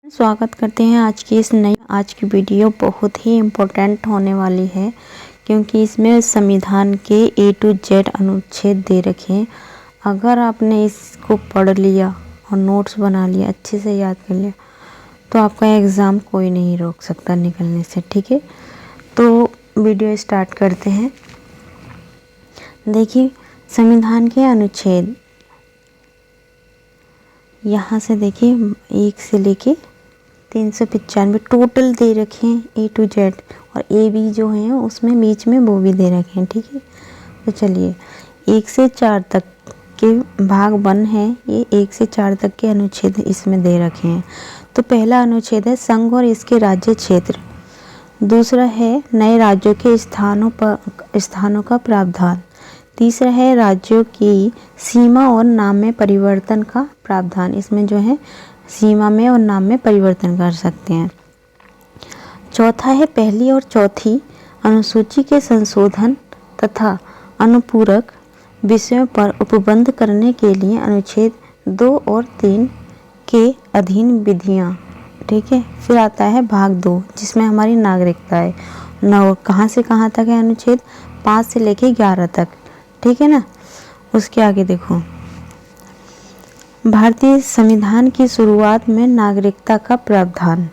स्वागत करते हैं आज की वीडियो बहुत ही इम्पोर्टेंट होने वाली है, क्योंकि इसमें संविधान के A to Z अनुच्छेद दे रखे हैं। अगर आपने इसको पढ़ लिया और नोट्स बना लिया, अच्छे से याद कर लिया, तो आपका एग्ज़ाम कोई नहीं रोक सकता निकलने से। ठीक है, तो वीडियो स्टार्ट करते हैं। देखिए, संविधान के अनुच्छेद यहाँ से देखिए 1 से लेके 395 टोटल दे रखे हैं A to Z, और A B जो हैं उसमें बीच में वो भी दे रखे हैं। ठीक है, तो चलिए 1 से 4 तक के भाग 1 है, ये 1 से 4 तक के अनुच्छेद इसमें दे रखे हैं। तो पहला अनुच्छेद है संघ और इसके राज्य क्षेत्र। दूसरा है नए राज्यों के स्थानों का प्रावधान। तीसरा है राज्यों की सीमा और नाम में परिवर्तन का प्रावधान। इसमें जो है सीमा में और नाम में परिवर्तन कर सकते हैं। चौथा है पहली और चौथी अनुसूची के संशोधन तथा अनुपूरक विषयों पर उपबंध करने के लिए अनुच्छेद 2 और 3 के अधीन विधियां। ठीक है, फिर आता है भाग 2 जिसमें हमारी नागरिकता है। कहाँ से कहाँ तक है अनुच्छेद? 5 से लेके 11 तक। ठीक है ना, उसके आगे देखो, भारतीय संविधान की शुरुआत में नागरिकता का प्रावधान।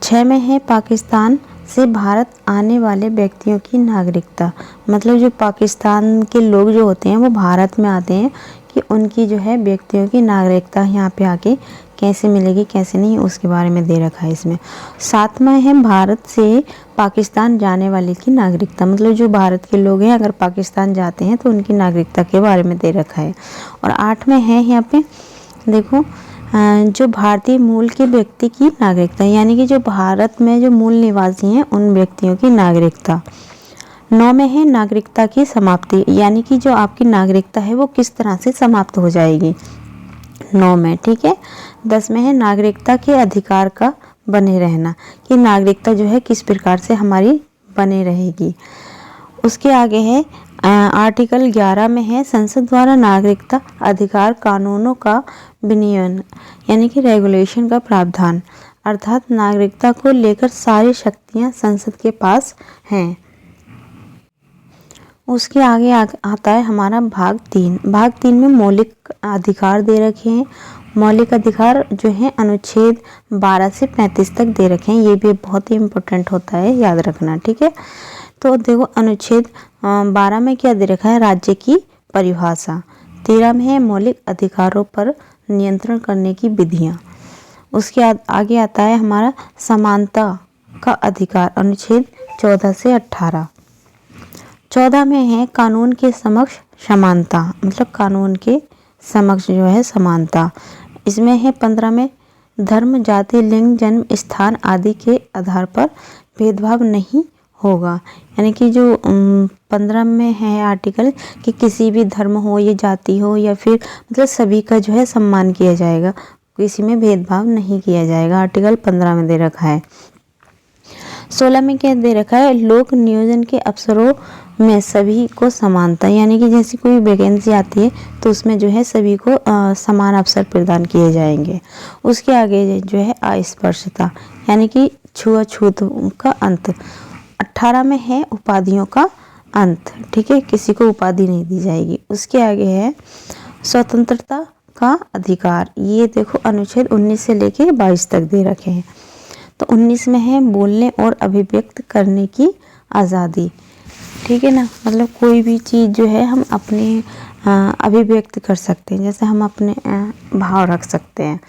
6 में है पाकिस्तान से भारत आने वाले व्यक्तियों की नागरिकता। मतलब जो पाकिस्तान के लोग जो होते हैं वो भारत में आते हैं, कि उनकी जो है व्यक्तियों की नागरिकता यहाँ पे आके कैसे मिलेगी कैसे नहीं, उसके बारे में दे रखा है इसमें। 7 में है भारत से पाकिस्तान जाने वाले की नागरिकता। मतलब जो भारत के लोग हैं अगर पाकिस्तान जाते हैं तो उनकी नागरिकता के बारे में दे रखा है। और 8 में है यहाँ पे देखो, जो भारतीय मूल के व्यक्ति की नागरिकता, यानी कि जो भारत में जो मूल निवासी हैं उन व्यक्तियों की नागरिकता। 9 में है नागरिकता की समाप्ति, यानी कि जो आपकी नागरिकता है वो किस तरह से समाप्त हो जाएगी 9 में। ठीक है, 10 में है नागरिकता के अधिकार का बने रहना, कि नागरिकता जो है किस प्रकार से हमारी बने रहेगी। उसके आगे है आर्टिकल 11 में है संसद द्वारा नागरिकता अधिकार कानूनों का विनियमन, यानी कि रेगुलेशन का प्रावधान। अर्थात नागरिकता को लेकर सारी शक्तियां संसद के पास हैं। उसके आगे आता है हमारा भाग 3। भाग 3 में मौलिक अधिकार दे रखे हैं। मौलिक अधिकार जो है अनुच्छेद 12 से 35 तक दे रखे हैं। ये भी बहुत ही इम्पोर्टेंट होता है, याद रखना। ठीक है, तो देखो अनुच्छेद 12 में क्या दे रखा है? राज्य की परिभाषा। 13 में है मौलिक अधिकारों पर नियंत्रण करने की विधियां। उसके आगे आता है हमारा समानता का अधिकार, अनुच्छेद 14 से 18। 14 में है कानून के समक्ष समानता, मतलब कानून के समक्ष जो है समानता। इसमें है 15 में धर्म, जाति, लिंग, जन्म स्थान आदि के आधार पर भेदभाव नहीं होगा, यानी कि जो 15 में है आर्टिकल कि किसी भी धर्म हो या जाति हो या फिर मतलब सभी का जो है सम्मान किया जाएगा, किसी में भेदभाव नहीं किया जाएगा, आर्टिकल 15 में दे रखा है। 16 में क्या दे रखा है? लोक नियोजन के अवसरों में सभी को समानता, यानी कि जैसी कोई वैकेंसी आती है तो उसमें जो है सभी को समान अवसर प्रदान किए जाएंगे। उसके आगे जो है अस्पृश्यता, यानी कि छुआछूत का अंत। 18 में है उपाधियों का अंत। ठीक है, किसी को उपाधि नहीं दी जाएगी। उसके आगे है स्वतंत्रता का अधिकार। ये देखो अनुच्छेद 19 से लेके 22 तक दे रखे हैं। तो 19 में है बोलने और अभिव्यक्त करने की आज़ादी। ठीक है ना, मतलब कोई भी चीज़ जो है हम अपने अभिव्यक्त कर सकते हैं, जैसे हम अपने भाव रख सकते हैं।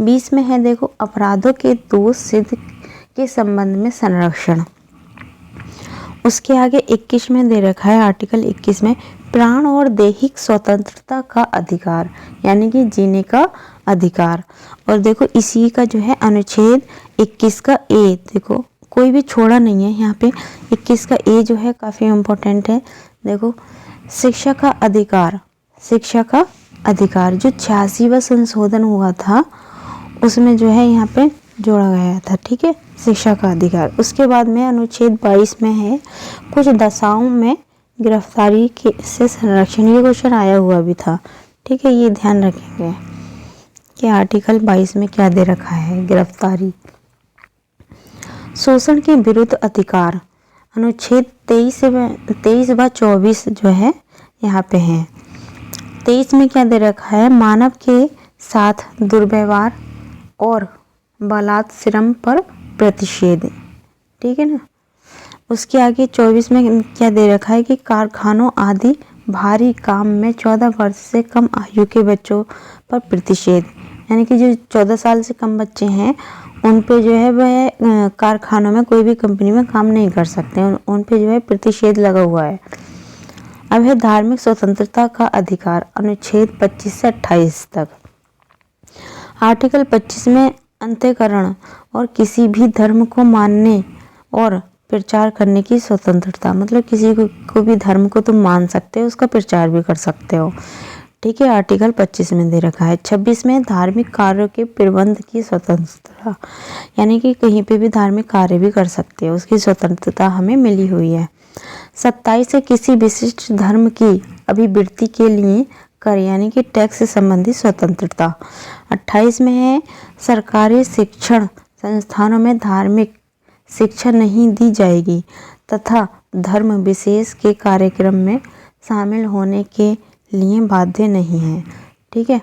20 में है देखो अपराधों के दोष सिद्ध के संबंध में संरक्षण। उसके आगे 21 में दे रखा है आर्टिकल 21 में प्राण और दैहिक स्वतंत्रता का अधिकार, यानी कि जीने का अधिकार। और देखो इसी का जो है अनुच्छेद 21 का ए, देखो कोई भी छोड़ा नहीं है यहाँ पे। 21 का ए जो है काफ़ी इम्पोर्टेंट है। देखो शिक्षा का अधिकार, शिक्षा का अधिकार जो 86वां संशोधन हुआ था उसमें जो है यहाँ पे जोड़ा गया था। ठीक है, शिक्षा का अधिकार। उसके बाद में अनुच्छेद 22 में है कुछ दशाओं में गिरफ्तारी से संरक्षण। ये क्वेश्चन आया हुआ भी था। ठीक है, ये ध्यान रखेंगे देखिए आर्टिकल 22 में क्या दे रखा है, गिरफ्तारी। शोषण के विरुद्ध अधिकार, अनुच्छेद 23 व 24 जो है यहाँ पे है। 23 में क्या दे रखा है, मानव के साथ दुर्व्यवहार और बलात्श्रम पर प्रतिषेध, ठीक है ना। उसके आगे 24 में क्या दे रखा है कि कारखानों आदि भारी काम में 14 वर्ष से कम आयु के बच्चों पर प्रतिषेध, यानी कि जो 14 साल से कम बच्चे हैं उन पे जो है वह कारखानों में कोई भी कंपनी में काम नहीं कर सकते, उन पे जो है प्रतिषेध लगा हुआ है। अब है धार्मिक स्वतंत्रता का अधिकार, अनुच्छेद 25 से 28 तक। आर्टिकल 25 में अंतःकरण और किसी भी धर्म को मानने और प्रचार करने की स्वतंत्रता, मतलब किसी को भी धर्म को तुम मान सकते हो, उसका प्रचार भी कर सकते हो, ठीक है। आर्टिकल 25 में दे रखा है। 26 में धार्मिक कार्यों के प्रबंध की स्वतंत्रता, यानी कि कहीं पे भी धार्मिक कार्य भी कर सकते हो, उसकी स्वतंत्रता हमें मिली हुई है। 27 से किसी विशिष्ट धर्म की अभिवृद्धि के लिए कर, यानी कि टैक्स से संबंधित स्वतंत्रता। 28 में है सरकारी शिक्षण संस्थानों में धार्मिक शिक्षा नहीं दी जाएगी तथा धर्म विशेष के कार्यक्रम में शामिल होने के लिए बाध्य नहीं है, ठीक है।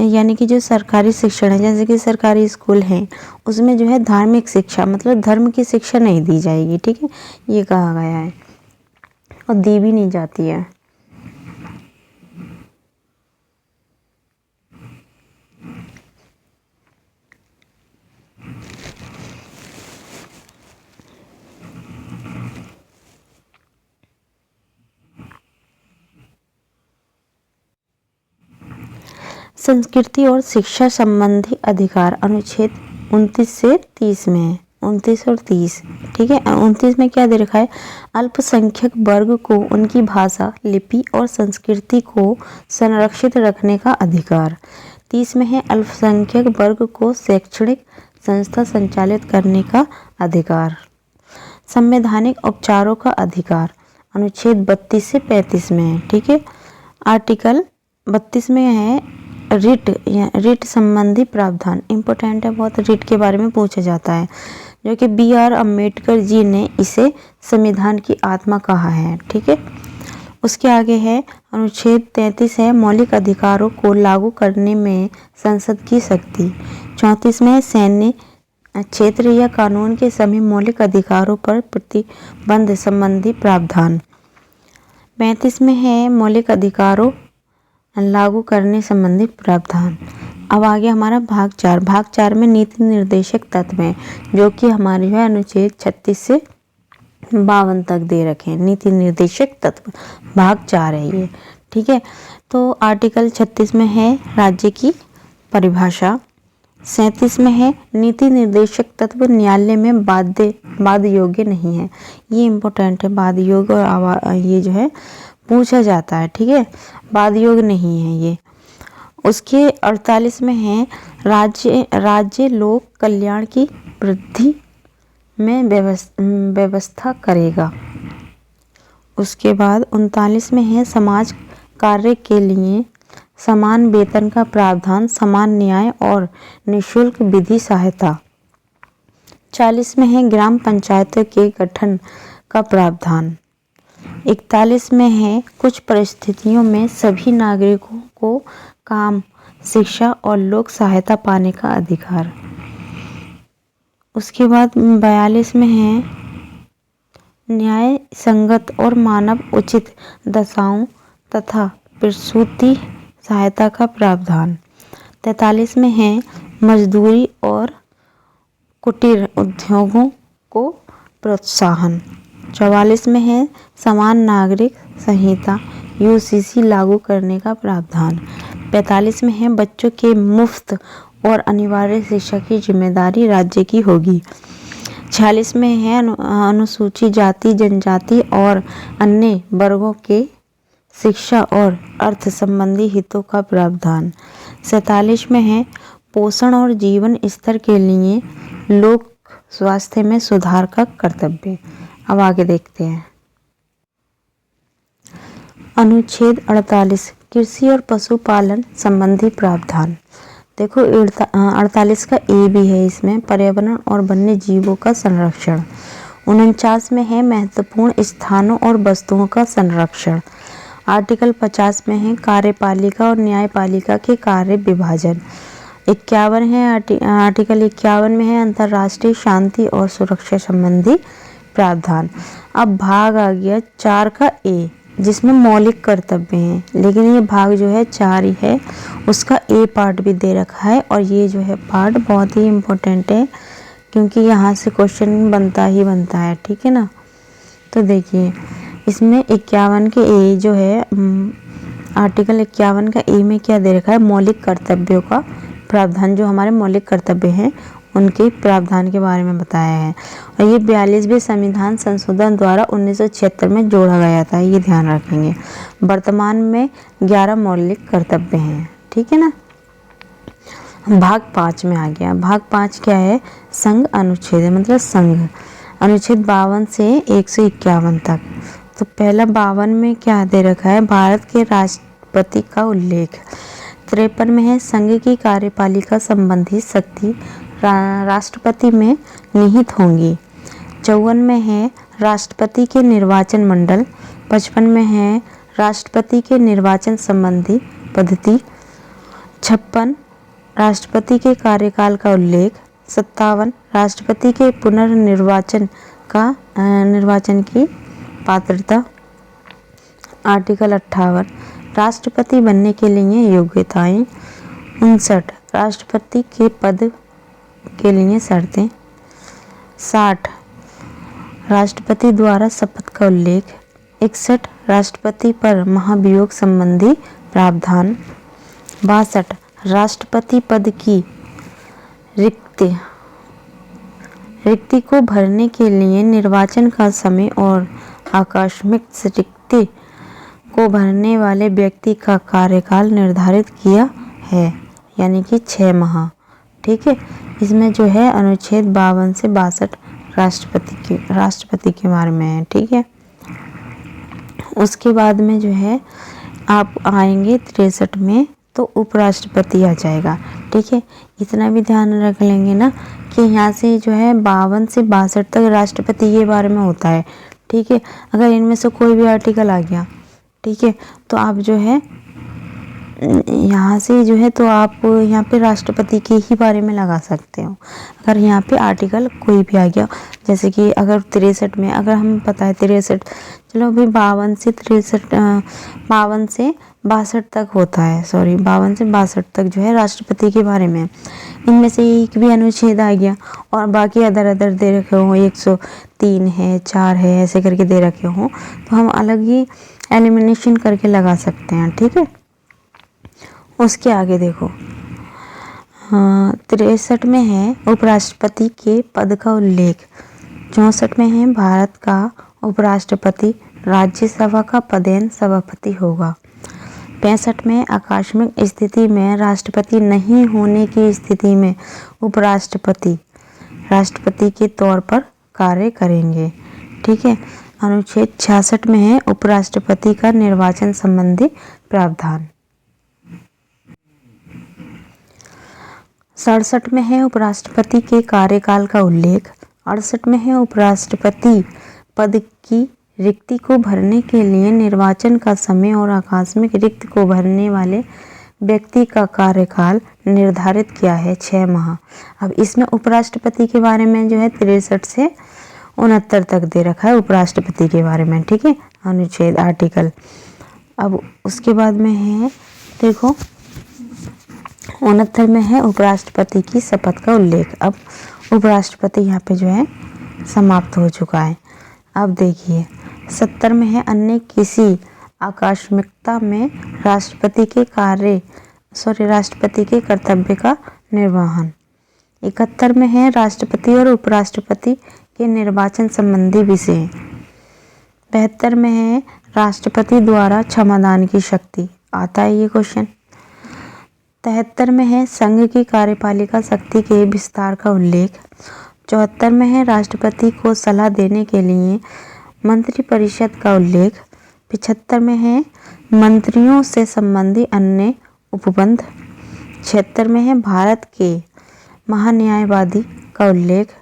यानी कि जो सरकारी शिक्षण है, जैसे कि सरकारी स्कूल हैं, उसमें जो है धार्मिक शिक्षा मतलब धर्म की शिक्षा नहीं दी जाएगी, ठीक है, ये कहा गया है और दी भी नहीं जाती है। संस्कृति और शिक्षा संबंधी अधिकार, अनुच्छेद 29 से 30 में है, 29 और 30, ठीक है। 29 में क्या दे रखा है, अल्पसंख्यक वर्ग को उनकी भाषा, लिपि और संस्कृति को संरक्षित रखने का अधिकार। 30 में है अल्पसंख्यक वर्ग को शैक्षणिक संस्था संचालित करने का अधिकार। संवैधानिक उपचारों का अधिकार, अनुच्छेद 32 से 35 में है, ठीक है। आर्टिकल 32 में है रिट संबंधी प्रावधान, इंपॉर्टेंट है बहुत, रिट के बारे में पूछा जाता है, जो कि BR अम्बेडकर जी ने इसे संविधान की आत्मा कहा है, ठीक है। उसके आगे है अनुच्छेद 33 है मौलिक अधिकारों को लागू करने में संसद की शक्ति। 34 में सैन्य क्षेत्र या कानून के सभी मौलिक अधिकारों पर प्रतिबंध संबंधी प्रावधान। 35 में है मौलिक अधिकारों लागू करने संबंधी प्रावधान। अब आगे हमारा भाग 4। भाग 4 में नीति निर्देशक तत्व हैं, जो कि हमारे जो है अनुच्छेद 36 से 52 तक दे रखे हैं। नीति निर्देशक तत्व भाग 4 है ये, ठीक है। तो आर्टिकल 36 में है राज्य की परिभाषा। 37 में है नीति निर्देशक तत्व न्यायालय में बाध्य योग्य नहीं है, ये इम्पोर्टेंट है, बाध्य योग्य और ये जो है पूछा जाता है, ठीक है, बाध्य योग्य नहीं है ये। उसके 48 में है राज्य लोक कल्याण की वृद्धि में व्यवस्था करेगा। उसके बाद 39 में है समाज कार्य के लिए समान वेतन का प्रावधान, समान न्याय और निःशुल्क विधि सहायता। 40 में है ग्राम पंचायतों के गठन का प्रावधान। 41 में है कुछ परिस्थितियों में सभी नागरिकों को काम, शिक्षा और लोक सहायता पाने का अधिकार। उसके बाद 42 में है न्याय संगत और मानव उचित दशाओं तथा प्रसूति सहायता का प्रावधान। 43 में है मजदूरी और कुटीर उद्योगों को प्रोत्साहन। 44 में है समान नागरिक संहिता UCC लागू करने का प्रावधान। 45 में है बच्चों के मुफ्त और अनिवार्य शिक्षा की जिम्मेदारी राज्य की होगी। 46 में है अनुसूचित जाति, जनजाति और अन्य वर्गों के शिक्षा और अर्थ संबंधी हितों का प्रावधान। 47 में है पोषण और जीवन स्तर के लिए लोक स्वास्थ्य में सुधार का कर्तव्य। अब आगे देखते हैं। अनुच्छेद 48 कृषि और पशुपालन संबंधी प्रावधान। देखो 48 का ए भी है इसमें, पर्यावरण और वन्य जीवों का संरक्षण। 49 में है महत्वपूर्ण स्थानों और वस्तुओं का संरक्षण। आर्टिकल 50 में है कार्यपालिका और न्यायपालिका के कार्य विभाजन। 51 है आर्टिकल 51 में है अंतर्राष्ट्रीय शांति और सुरक्षा संबंधी प्रावधान। अब भाग आ गया 4 का ए, जिसमें मौलिक कर्तव्य हैं, लेकिन ये भाग जो है 4 ही है, उसका ए पार्ट भी दे रखा है। और ये जो है पार्ट बहुत ही इम्पोर्टेंट है, क्योंकि यहाँ से क्वेश्चन बनता ही बनता है, ठीक है ना। तो देखिए इसमें 51 के ए जो है आर्टिकल 51 का ए में क्या दे रखा है, मौलिक कर्तव्यों का प्रावधान। जो हमारे मौलिक कर्तव्य हैं उनके प्रावधान के बारे में बताया है। और ये 42वें संविधान संशोधन द्वारा 1976 में जोड़ा गया था, ये ध्यान रखेंगे। वर्तमान में 11 मौलिक कर्तव्य हैं, ठीक है ना। भाग 5 में आ गया। भाग 5 क्या है, संघ अनुच्छेद, मतलब संघ अनुच्छेद 52 से 151 तक। तो पहला 52 में क्या दे रखा है, भारत के राष्ट्रपति का उल्लेख। 53 में है संघ की कार्यपालिका संबंधी शक्ति राष्ट्रपति में निहित होंगी। 54 में है राष्ट्रपति के निर्वाचन मंडल। 55 में है राष्ट्रपति के निर्वाचन संबंधी पद्धति। 56 राष्ट्रपति के कार्यकाल का उल्लेख। 57 राष्ट्रपति के निर्वाचन की पात्रता। आर्टिकल 58 राष्ट्रपति बनने के लिए योग्यताएं। 59 राष्ट्रपति के पद के लिए शर्तें। 60 राष्ट्रपति द्वारा शपथ का उल्लेख। 61 राष्ट्रपति पर महाभियोग संबंधी प्रावधान। 62 राष्ट्रपति पद की रिक्ति को भरने के लिए निर्वाचन का समय और आकस्मिक रिक्ति को भरने वाले व्यक्ति का कार्यकाल निर्धारित किया है, यानी कि 6 माह, ठीक है। इसमें जो है अनुच्छेद 52 से 62 राष्ट्रपति के बारे में है, ठीक है। उसके बाद में जो है आप आएंगे 63 में, तो उपराष्ट्रपति आ जाएगा, ठीक है। इतना भी ध्यान रख लेंगे ना कि यहाँ से जो है 52 से 62 तक राष्ट्रपति के बारे में होता है, ठीक है। अगर इनमें से कोई भी आर्टिकल आ गया, ठीक है, तो आप जो है यहाँ से जो है तो आप यहाँ पे राष्ट्रपति के ही बारे में लगा सकते हो। अगर यहाँ पे आर्टिकल कोई भी आ गया, जैसे कि अगर 63 में, अगर हम पता है 63, चलो अभी 52 से 62 तक होता है, 52 से 62 तक जो है राष्ट्रपति के बारे में। इनमें से एक भी अनुच्छेद आ गया और बाकी अदर दे रखे हों, 103 है, 4 है, ऐसे करके दे रखे हों, तो हम अलग ही एलिमिनेशन करके लगा सकते हैं, ठीक है। उसके आगे देखो 63 में है उपराष्ट्रपति के पद का उल्लेख। 64 में है भारत का उपराष्ट्रपति राज्यसभा का पदेन सभापति होगा। 65 में आकस्मिक स्थिति में राष्ट्रपति नहीं होने की स्थिति में उपराष्ट्रपति राष्ट्रपति के तौर पर कार्य करेंगे, ठीक है। अनुच्छेद 66 में है उपराष्ट्रपति का निर्वाचन संबंधी प्रावधान। 67 में है उपराष्ट्रपति के कार्यकाल का उल्लेख। 68 में है उपराष्ट्रपति पद की रिक्ति को भरने के लिए निर्वाचन का समय और आकस्मिक रिक्ति को भरने वाले व्यक्ति का कार्यकाल निर्धारित किया है 6 माह। अब इसमें उपराष्ट्रपति के बारे में जो है 63 से 69 तक दे रखा है उपराष्ट्रपति के बारे में, ठीक है, अनुच्छेद आर्टिकल। अब उसके बाद में है देखो 69 में है उपराष्ट्रपति की शपथ का उल्लेख। अब उपराष्ट्रपति यहाँ पे जो है समाप्त हो चुका है। अब देखिए 70 में है अन्य किसी आकस्मिकता में राष्ट्रपति के कर्तव्य का निर्वहन। 71 में है राष्ट्रपति और उपराष्ट्रपति के निर्वाचन संबंधी विषय। 72 में है राष्ट्रपति द्वारा क्षमादान की शक्ति, आता है ये क्वेश्चन। 73 में है संघ की कार्यपालिका शक्ति के विस्तार का उल्लेख। 74 में है राष्ट्रपति को सलाह देने के लिए मंत्रिपरिषद का उल्लेख। 75 में है मंत्रियों से संबंधी अन्य उपबंध। 76 में है भारत के महान्यायवादी का उल्लेख।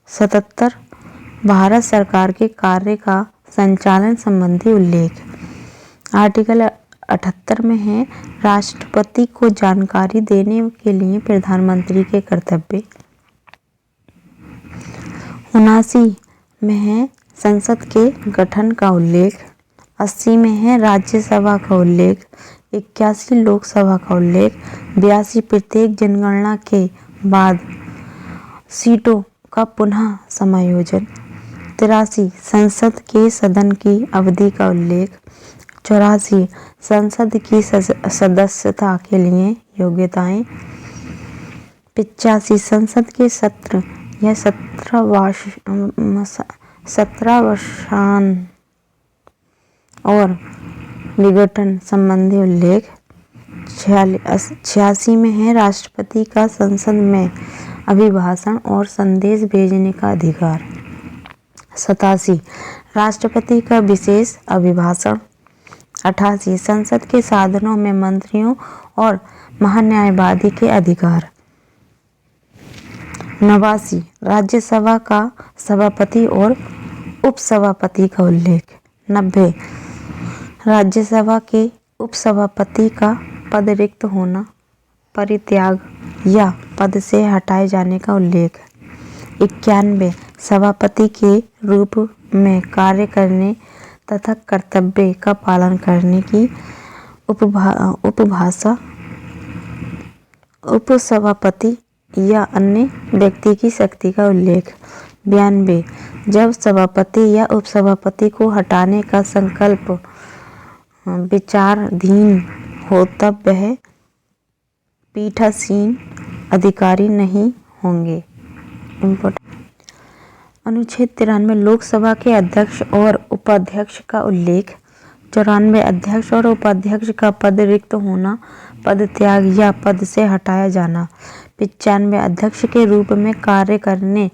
77 भारत सरकार के कार्य का संचालन संबंधी उल्लेख। आर्टिकल 78 में है राष्ट्रपति को जानकारी देने के लिए प्रधानमंत्री के कर्तव्य। 79 में है संसद के गठन का उल्लेख। 80 में है राज्यसभा का उल्लेख। 81 लोकसभा का उल्लेख। 82 प्रत्येक जनगणना के बाद सीटों का पुनः समायोजन। 83 संसद के सदन की अवधि का उल्लेख। 84 संसद की सदस्यता के लिए योग्यताएं। 85 संसद के सत्र या 17 वर्षान और विघटन संबंधी उल्लेख। 86 में है राष्ट्रपति का संसद में अभिभाषण और संदेश भेजने का अधिकार। 87 राष्ट्रपति का विशेष अभिभाषण। 88 संसद के साधनों में मंत्रियों और महान्यायवादी के अधिकार। 89 राज्यसभा का सभापति और उपसभापति का उल्लेख। 90 राज्यसभा के उपसभापति का पद रिक्त होना, परित्याग या पद से हटाए जाने का उल्लेख। 91 सभापति के रूप में कार्य करने तथा कर्तव्य का पालन करने की उपसभापति या अन्य व्यक्ति की शक्ति का उल्लेख। 92 जब सभापति या उपसभापति को हटाने का संकल्प विचाराधीन हो तब वह पीठासीन अधिकारी नहीं होंगे। अनुच्छेद 93 लोकसभा के अध्यक्ष और उपाध्यक्ष का उल्लेख। 94 अध्यक्ष और उपाध्यक्ष का पद रिक्त होना, पद त्याग या पद से हटाया जाना। 95 अध्यक्ष के रूप में कार्य करने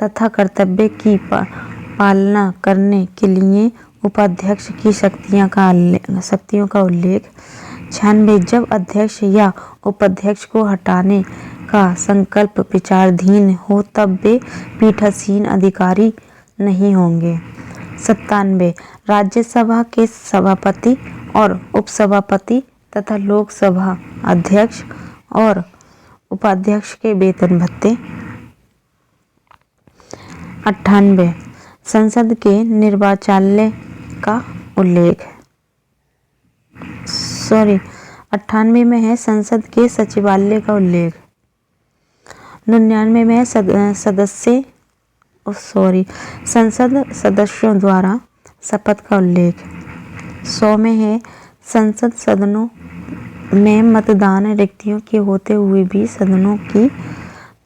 तथा कर्तव्य की पालना करने के लिए उपाध्यक्ष की शक्तियों का उल्लेख। 96 जब अध्यक्ष या उपाध्यक्ष को हटाने का संकल्प विचाराधीन हो तब वे पीठासीन अधिकारी नहीं होंगे। 97 राज्यसभा के सभापति और उपसभापति तथा लोकसभा अध्यक्ष और उपाध्यक्ष के वेतन भत्ते। 98 संसद के निर्वाचालय का उल्लेख। 98 में है संसद के सचिवालय का उल्लेख। 99 में है संसद सदस्यों द्वारा शपथ का उल्लेख। 100 में है संसद सदनों में मतदान रिक्तियों के होते हुए भी सदनों की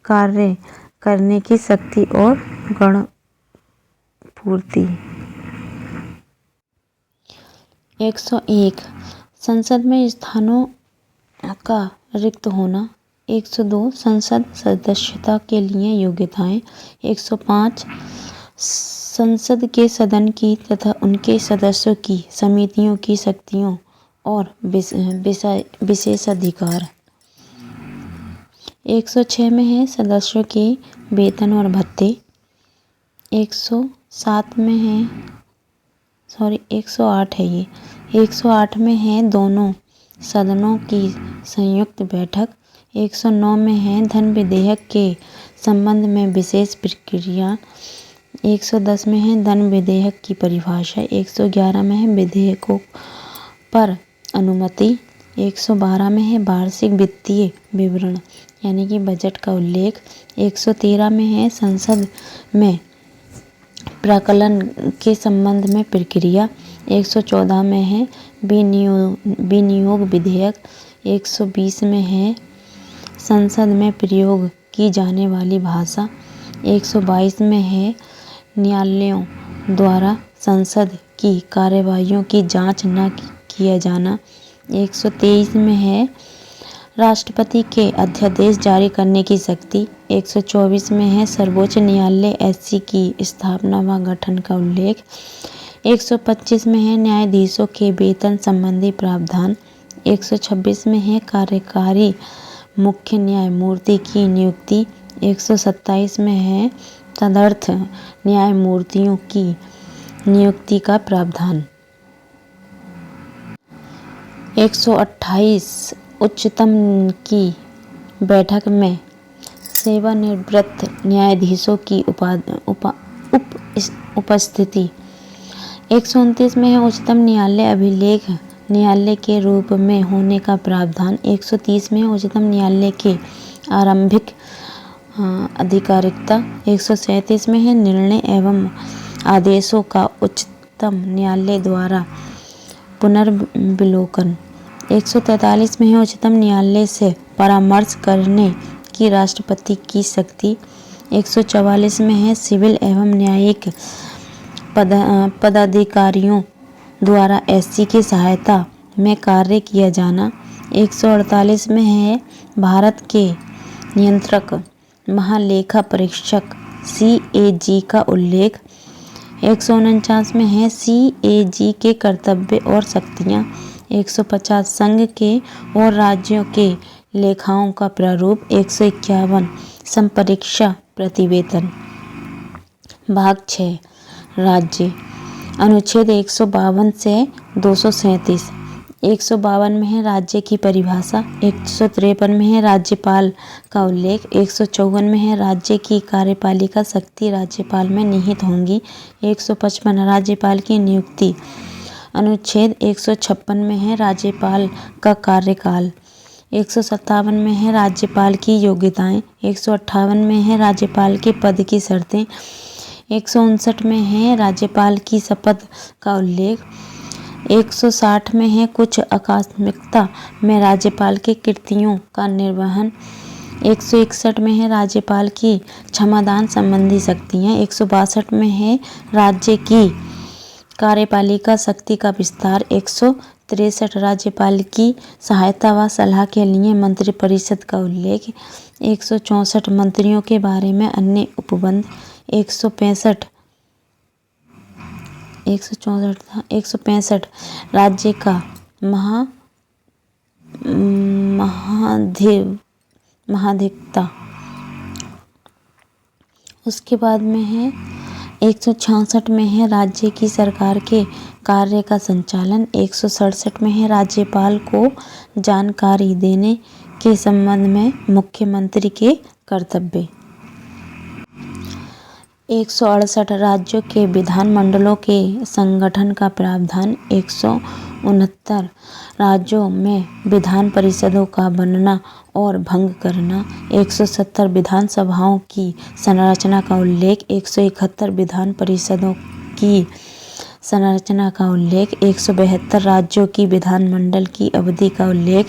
कार्य करने की शक्ति और गणपूर्ति। 101 संसद में स्थानों का रिक्त होना। 102 संसद सदस्यता के लिए योग्यताएं। 105 संसद के सदन की तथा उनके सदस्यों की समितियों की शक्तियों और विशेषाधिकार। 106 में है सदस्यों के वेतन और भत्ते। 107 में है 108 है ये। 108 में है दोनों सदनों की संयुक्त बैठक। 109 में है धन विधेयक के संबंध में विशेष प्रक्रिया। 110 में है धन विधेयक की परिभाषा। 111 में है विधेयकों पर अनुमति। 112 में है वार्षिक वित्तीय विवरण यानी कि बजट का उल्लेख। 113 में है संसद में प्राक्कलन के संबंध में प्रक्रिया। 114 में है विनियोग विधेयक। 120 में है संसद में प्रयोग की जाने वाली भाषा। 122 में है न्यायालयों द्वारा संसद की कार्यवाहियों की जांच न किया जाना। 123 में है राष्ट्रपति के अध्यादेश जारी करने की शक्ति। 124 में है सर्वोच्च न्यायालय एससी की स्थापना व गठन का उल्लेख। 125 में है न्यायाधीशों के वेतन संबंधी प्रावधान। 126 में है कार्यकारी मुख्य न्यायमूर्ति की नियुक्ति 127 में है तदर्थ न्यायमूर्तियों की नियुक्ति का प्रावधान। 128 उच्चतम की बैठक में सेवानिवृत्त न्यायाधीशों की उपस्थिति। 129 में है उच्चतम न्यायालय अभिलेख न्यायालय के रूप में होने का प्रावधान। 130 में है उच्चतम न्यायालय के आरंभिक अधिकारिकता। 137 में है निर्णय एवं आदेशों का उच्चतम न्यायालय द्वारा पुनर्विलोकन। 143 में है उच्चतम न्यायालय से परामर्श करने की राष्ट्रपति की शक्ति। 144 में है सिविल एवं न्यायिक पदाधिकारियों द्वारा एससी की सहायता में कार्य किया जाना। 148 में है भारत के नियंत्रक महालेखा परीक्षक CAG का उल्लेख। 149 में है CAG के कर्तव्य और शक्तियाँ। 150 संघ के और राज्यों के लेखाओं का प्रारूप। 151 संपरीक्षा प्रतिवेदन। भाग 6 राज्य। अनुच्छेद 152 से 237। 152 में है राज्य की परिभाषा। 153 में है राज्यपाल का उल्लेख। 154 में है राज्य की कार्यपालिका शक्ति राज्यपाल में निहित होंगी। 155 राज्यपाल की नियुक्ति। अनुच्छेद 156 में है राज्यपाल का कार्यकाल। 157 में है राज्यपाल की योग्यताएं। 158 में है राज्यपाल के पद की शर्तें। 159 में है राज्यपाल की शपथ का उल्लेख। 160 में है कुछ आकस्मिकता में राज्यपाल के कृत्यों का निर्वहन। 161 में है राज्यपाल की क्षमादान संबंधी शक्तियाँ। 162 में है राज्य की कार्यपालिका शक्ति का विस्तार। 163 राज्यपाल की सहायता व सलाह के लिए मंत्रिपरिषद का उल्लेख। 164 मंत्रियों के बारे में अन्य उपबंध। 165 राज्य का महाधिवक्ता। उसके बाद में है 166 में है राज्य की सरकार के कार्य का संचालन। 167 में है राज्यपाल को जानकारी देने के संबंध में मुख्यमंत्री के कर्तव्य। 168 राज्यों के विधानमंडलों के संगठन का प्रावधान। 169 राज्यों में विधान परिषदों का बनना और भंग करना। 170 विधानसभाओं की संरचना का उल्लेख। 171 विधान परिषदों की संरचना का उल्लेख। 172 राज्यों की विधानमंडल की अवधि का उल्लेख।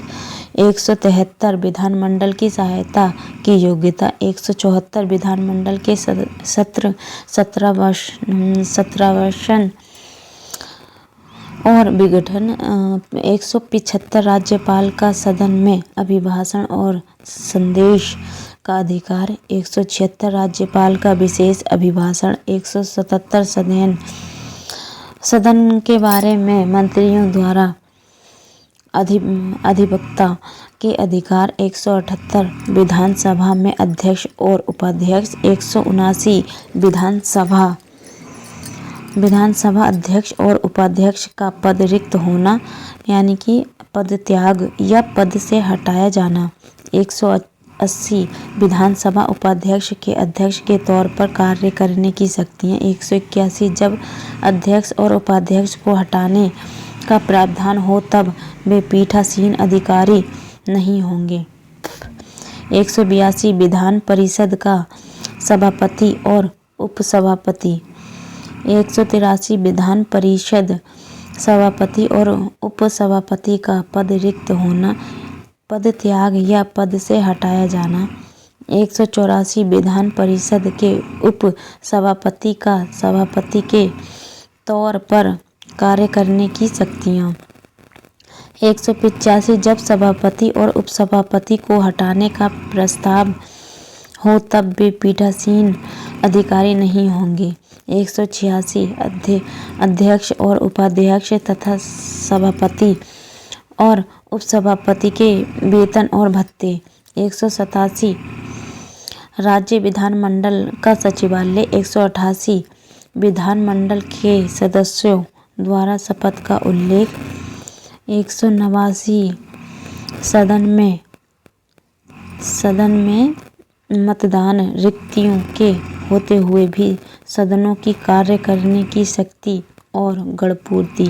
173 विधानमंडल की सहायता की योग्यता। 174 विधानमंडल के सत्र 17 वर्षन और विघटन। 175 राज्यपाल का सदन में अभिभाषण और संदेश का अधिकार। 176 राज्यपाल का विशेष अभिभाषण। 177 सदन के बारे में मंत्रियों द्वारा अधिवक्ता के अधिकार। 178 विधानसभा में अध्यक्ष और उपाध्यक्ष। 179 विधानसभा अध्यक्ष और उपाध्यक्ष का पद रिक्त होना यानी कि पद त्याग या पद से हटाया जाना। 180 विधानसभा उपाध्यक्ष के अध्यक्ष के तौर पर कार्य करने की शक्तियाँ। 181 जब अध्यक्ष और उपाध्यक्ष को हटाने का प्रावधान हो तब वे पीठासीन अधिकारी नहीं होंगे। 182 विधान परिषद का सभापति और उपसभापति। 183 विधान परिषद सभापति और उपसभापति का पद रिक्त होना, पद त्याग या पद से हटाया जाना। 184 विधान परिषद के उप सभापति का सभापति के तौर पर कार्य करने की शक्तियाँ। 185 जब सभापति और उपसभापति को हटाने का प्रस्ताव हो तब वे पीठासीन अधिकारी नहीं होंगे। 186 अध्यक्ष और उपाध्यक्ष तथा सभापति और उपसभापति के वेतन और भत्ते। 187 राज्य विधानमंडल का सचिवालय। 188 विधानमंडल के सदस्यों द्वारा शपथ का उल्लेख। 189 सदन में मतदान रिक्तियों के होते हुए भी सदनों की कार्य करने की शक्ति और गणपूर्ति।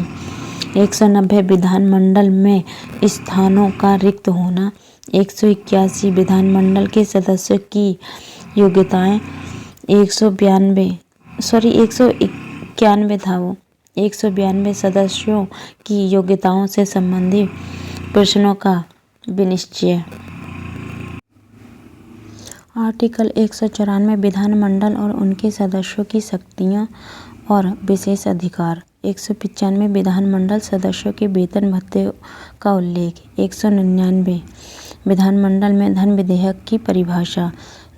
190 विधानमंडल में स्थानों का रिक्त होना। 181 विधानमंडल के सदस्यों की योग्यताएं। 191 था वो। 192 सदस्यों की योग्यताओं से संबंधित प्रश्नों का विनिश्चय। आर्टिकल 194 विधानमंडल और उनके सदस्यों की शक्तियां और विशेष अधिकार। 195 विधानमंडल सदस्यों के वेतन भत्ते का उल्लेख। 199 विधानमंडल में धन विधेयक की परिभाषा।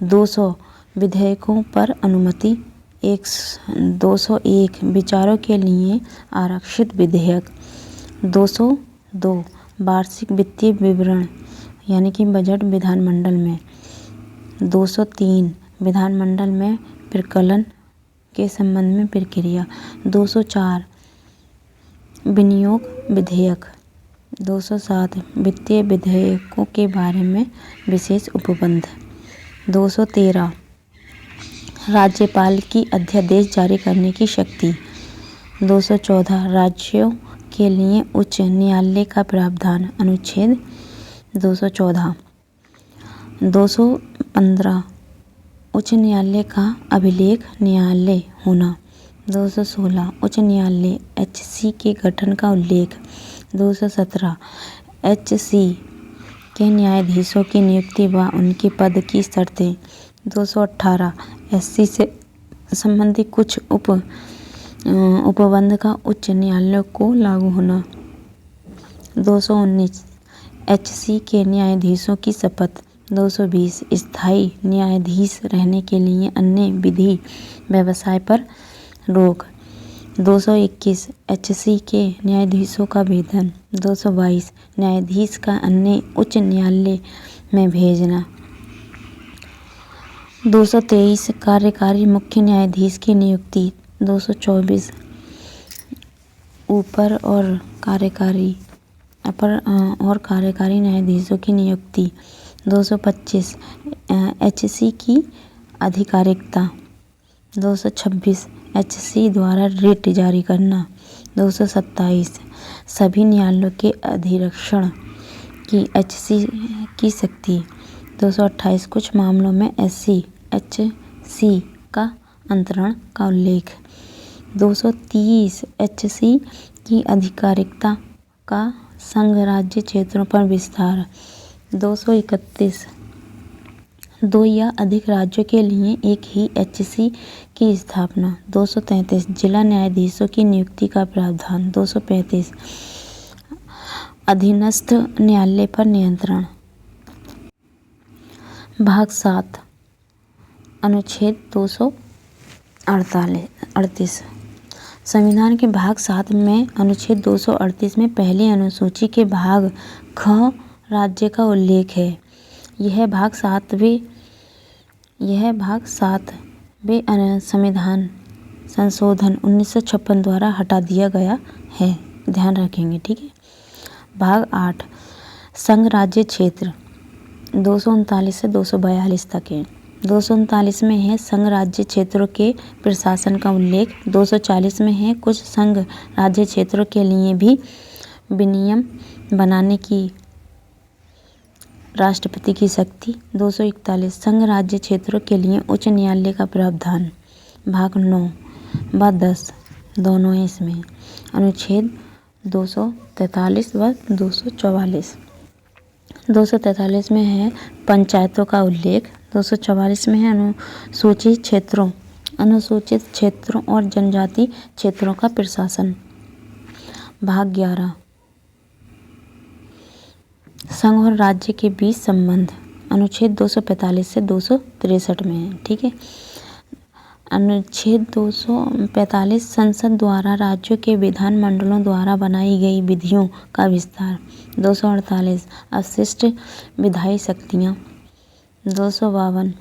200 विधेयकों पर अनुमति। 201 विचारों के लिए आरक्षित विधेयक। 202 वार्षिक वित्तीय विवरण यानी कि बजट विधानमंडल में। 203 विधानमंडल में प्रकलन के संबंध में प्रक्रिया। 204 विनियोग विधेयक। 207 वित्तीय विधेयकों के बारे में विशेष उपबंध। 213 राज्यपाल की अध्यादेश जारी करने की शक्ति। 214 राज्यों के लिए उच्च न्यायालय का प्रावधान। अनुच्छेद 214। 215 उच्च न्यायालय का अभिलेख न्यायालय होना। 216 उच्च न्यायालय HC के गठन का उल्लेख। 217 HC के न्यायाधीशों की नियुक्ति व उनके पद की शर्तें। 218 SC से संबंधित कुछ उपबंध का उच्च न्यायालयों को लागू होना। 219 HC के न्यायाधीशों की शपथ। 220 स्थायी न्यायाधीश रहने के लिए अन्य विधि व्यवसाय पर रोक। 221 HC के न्यायाधीशों का वेतन। 222 न्यायाधीश का अन्य उच्च न्यायालय में भेजना। 223 कार्यकारी मुख्य न्यायाधीश की नियुक्ति। 224 अपर और कार्यकारी न्यायाधीशों की नियुक्ति। 225 HC की आधिकारिकता। 226 HC द्वारा रिट जारी करना। 227 सभी न्यायालयों के अधिरक्षण की HC की शक्ति। 228 कुछ मामलों में SC HC का अंतरण का उल्लेख। 230 HC की आधिकारिकता का संघ राज्य क्षेत्रों पर विस्तार। 231 दो या अधिक राज्यों के लिए एक ही HC की स्थापना। 233 जिला न्यायाधीशों की नियुक्ति का प्रावधान। 235 अधीनस्थ न्यायालय पर नियंत्रण। भाग 7 अनुच्छेद 238। संविधान के भाग 7 में अनुच्छेद 238 में पहली अनुसूची के भाग ख राज्य का उल्लेख है। यह भाग 7वें संविधान संशोधन 1956 द्वारा हटा दिया गया है। ध्यान रखेंगे, ठीक है। भाग 8 संघ राज्य क्षेत्र 239 से 242 तक है। 239 में है संघ राज्य क्षेत्रों के प्रशासन का उल्लेख। 240 में है कुछ संघ राज्य क्षेत्रों के लिए भी विनियम बनाने की राष्ट्रपति की शक्ति। 241 संघ राज्य क्षेत्रों के लिए उच्च न्यायालय का प्रावधान। भाग 9 व 10 दोनों हैं इसमें। अनुच्छेद 243 व 244। 243 में है पंचायतों का उल्लेख। 244 में है अनुसूचित क्षेत्रों और जनजाति क्षेत्रों का प्रशासन। भाग 11 संघ और राज्य के बीच संबंध अनुच्छेद 245 से 263 में है, ठीक है। अनुच्छेद 245 संसद द्वारा राज्यों के विधानमंडलों द्वारा बनाई गई विधियों का विस्तार। 248 अवशिष्ट विधायी शक्तियाँ। 252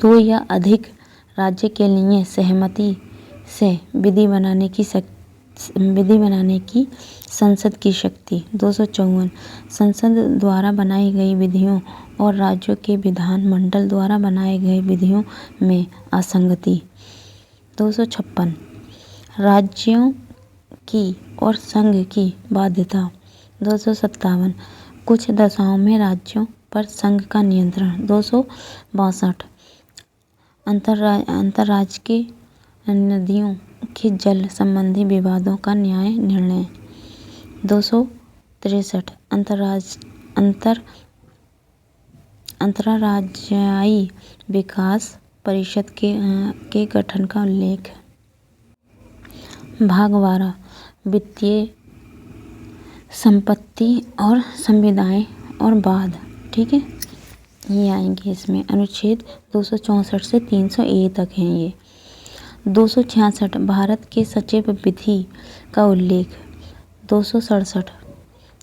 दो या अधिक राज्य के लिए सहमति से विधि बनाने की संसद की शक्ति। 254 संसद द्वारा बनाई गई विधियों और राज्यों के विधान मंडल द्वारा बनाए गए विधियों में असंगति। 256 राज्यों की और संघ की बाध्यता। 257 कुछ दशाओं में राज्यों पर संघ का नियंत्रण। 262 अंतर्राज्यीय नदियों के जल संबंधी विवादों का न्याय निर्णय। 263 अंतर्राज्यीय विकास परिषद के गठन का उल्लेख। भाग 12 वित्तीय संपत्ति और संविदाएं और बाद। ठीक है, ये आएंगे इसमें। अनुच्छेद 264 से 300A तक हैं ये। 266 भारत के सचिव विधि का उल्लेख। 267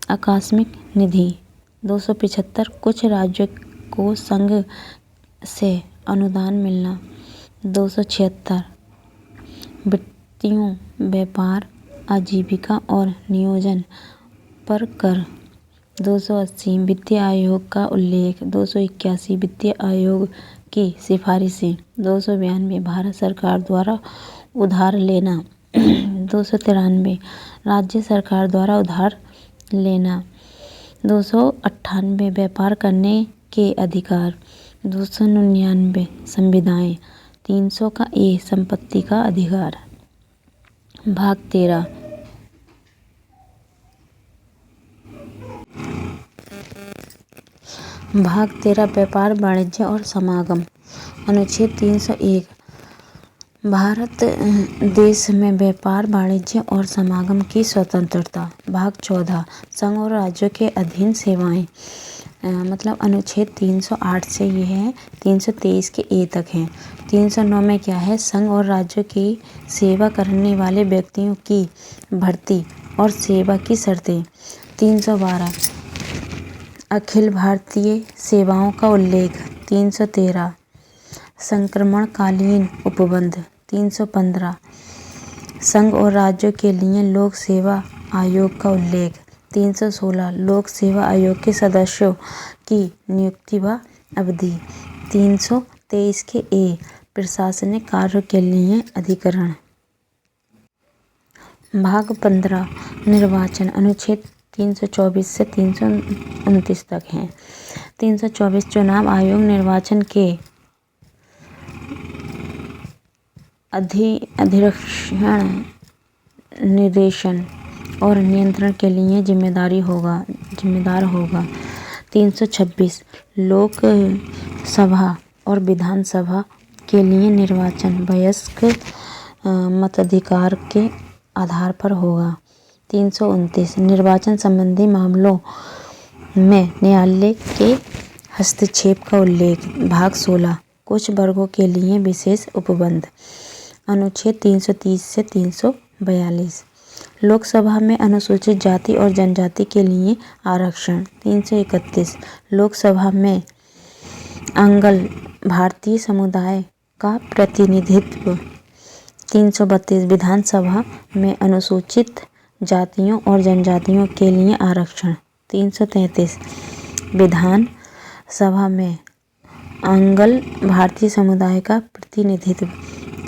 आकस्मिक निधि। 275 कुछ राज्यों को संघ से अनुदान मिलना। 276 वित्तीय व्यापार आजीविका और नियोजन पर कर। 280 वित्तीय आयोग का उल्लेख। 281 वित्तीय आयोग की सिफारिशें। 292 भारत सरकार द्वारा उधार लेना। 293 राज्य सरकार द्वारा उधार लेना। 298 व्यापार करने के अधिकार। 299 संविदाएं। 300 का ए संपत्ति का अधिकार। भाग 13 व्यापार वाणिज्य और समागम। अनुच्छेद 301 भारत देश में व्यापार वाणिज्य और समागम की स्वतंत्रता। भाग 14 संघ और राज्यों के अधीन सेवाएं। मतलब अनुच्छेद 308 से ये है 323 के ए तक हैं। 309 में क्या है, संघ और राज्यों की सेवा करने वाले व्यक्तियों की भर्ती और सेवा की शर्तें। 312 अखिल भारतीय सेवाओं का उल्लेख। 313 संक्रमणकालीन उपबंध। 315 संघ और राज्यों के लिए लोक सेवा आयोग का उल्लेख। 316 लोक सेवा आयोग के सदस्यों की नियुक्ति व अवधि। 323 के ए प्रशासनिक कार्यों के लिए अधिकरण। भाग 15 निर्वाचन। अनुच्छेद 324 से 329 तक हैं। 324 चुनाव आयोग निर्वाचन के अधिरक्षण निर्देशन और नियंत्रण के लिए जिम्मेदार होगा। 326 लोक सभा और विधानसभा के लिए निर्वाचन वयस्क मताधिकार के आधार पर होगा। 329 निर्वाचन संबंधी मामलों में न्यायालय के हस्तक्षेप का उल्लेख। भाग 16 कुछ वर्गों के लिए विशेष उपबंध। अनुच्छेद 330 से 342 लोकसभा में अनुसूचित जाति और जनजाति के लिए आरक्षण। 331 लोकसभा में आंग्ल भारतीय समुदाय का प्रतिनिधित्व। 332 विधानसभा में अनुसूचित जातियों और जनजातियों के लिए आरक्षण। 333 विधान सभा में आंग्ल भारतीय समुदाय का प्रतिनिधित्व।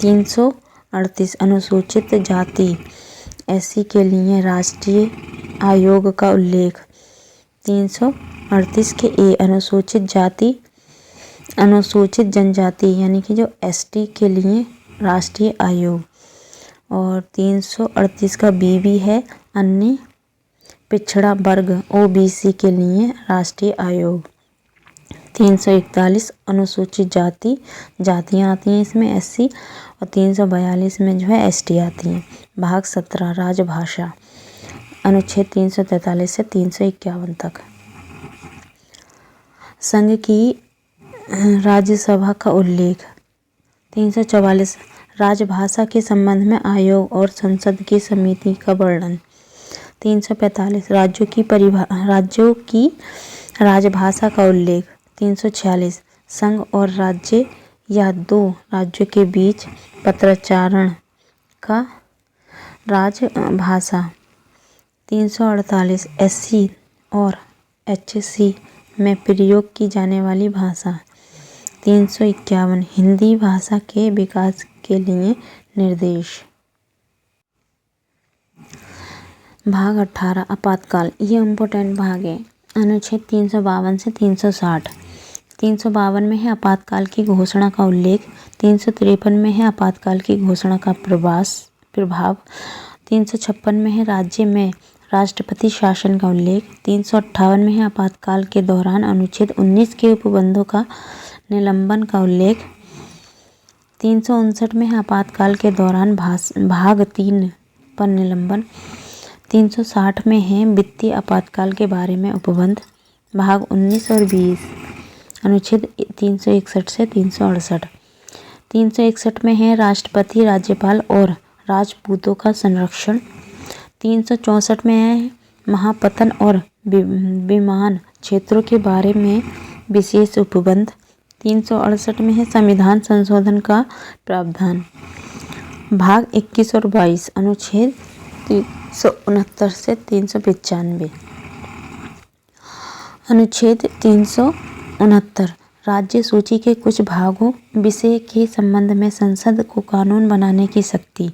338 अनुसूचित जाति एससी के लिए राष्ट्रीय आयोग का उल्लेख। 338 के ए अनुसूचित जनजाति यानी कि जो एसटी के लिए राष्ट्रीय आयोग। और 338 का बी भी है अन्य पिछड़ा वर्ग ओबीसी के लिए राष्ट्रीय आयोग। 341 अनुसूचित जातियाँ आती हैं इसमें एससी और 342 में जो है एसटी आती हैं। भाग 17 राजभाषा। अनुच्छेद 343 से 351 तक संघ की राज्यसभा का उल्लेख। 344 राजभाषा के संबंध में आयोग और संसद की समिति का वर्णन। 345 राज्यों की राजभाषा का उल्लेख। 346 संघ और राज्य या दो राज्यों के बीच पत्राचारण का राजभाषा। 348 SC और HC में प्रयोग की जाने वाली भाषा। 351 हिंदी भाषा के विकास के लिए निर्देश। भाग 18 आपातकाल, ये इम्पोर्टेंट भाग है। अनुच्छेद 352 से 360। 352 में है आपातकाल की घोषणा का उल्लेख। 353 में है आपातकाल की घोषणा का प्रभाव। 356 में है राज्य में राष्ट्रपति शासन का उल्लेख। 358 में है आपातकाल के दौरान अनुच्छेद 19 के उपबंधों का निलंबन का उल्लेख। 359 में है आपातकाल के दौरान भाग 3 पर निलंबन। 360 में है वित्तीय आपातकाल के बारे में उपबंध। भाग 19 और 20 अनुच्छेद 361 से 368। 361 में है राष्ट्रपति, राज्यपाल और राजपूतों का संरक्षण। 364 में है महापतन और विमान क्षेत्रों के बारे में विशेष उपबंध। 368 में है संविधान संशोधन का प्रावधान। भाग 21 और 22 अनुच्छेद 369 से 395। अनुच्छेद 369 राज्य सूची के कुछ भागों विषय के संबंध में संसद को कानून बनाने की शक्ति।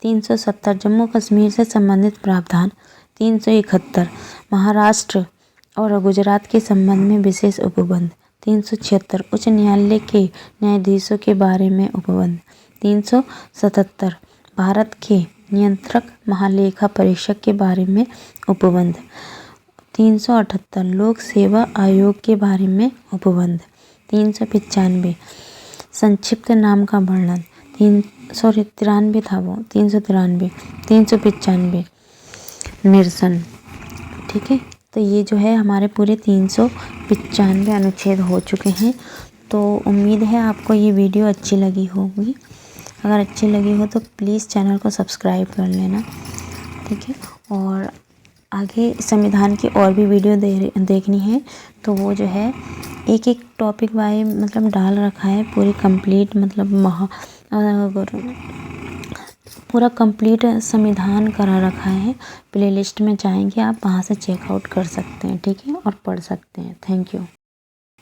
370 जम्मू कश्मीर से संबंधित प्रावधान। 371 महाराष्ट्र और गुजरात के संबंध में विशेष उपबंध। 376 उच्च न्यायालय के न्यायाधीशों के बारे में उपबंध। 377 भारत के नियंत्रक महालेखा परीक्षक के बारे में उपबंध। 378 लोक सेवा आयोग के बारे में उपबंध। 395 संक्षिप्त नाम का वर्णन। 393 था वो 393 395 निरसन। ठीक है, तो ये जो है हमारे पूरे 395 अनुच्छेद हो चुके हैं। तो उम्मीद है आपको ये वीडियो अच्छी लगी होगी। अगर अच्छी लगी हो तो प्लीज़ चैनल को सब्सक्राइब कर लेना। ठीक है, और आगे संविधान की और भी वीडियो देखनी है तो वो जो है एक एक टॉपिक वाइज मतलब डाल रखा है पूरी कंप्लीट, मतलब पूरा कंप्लीट संविधान करा रखा है। प्लेलिस्ट में जाएंगे आप, वहाँ से चेकआउट कर सकते हैं। ठीक है, और पढ़ सकते हैं। Thank you.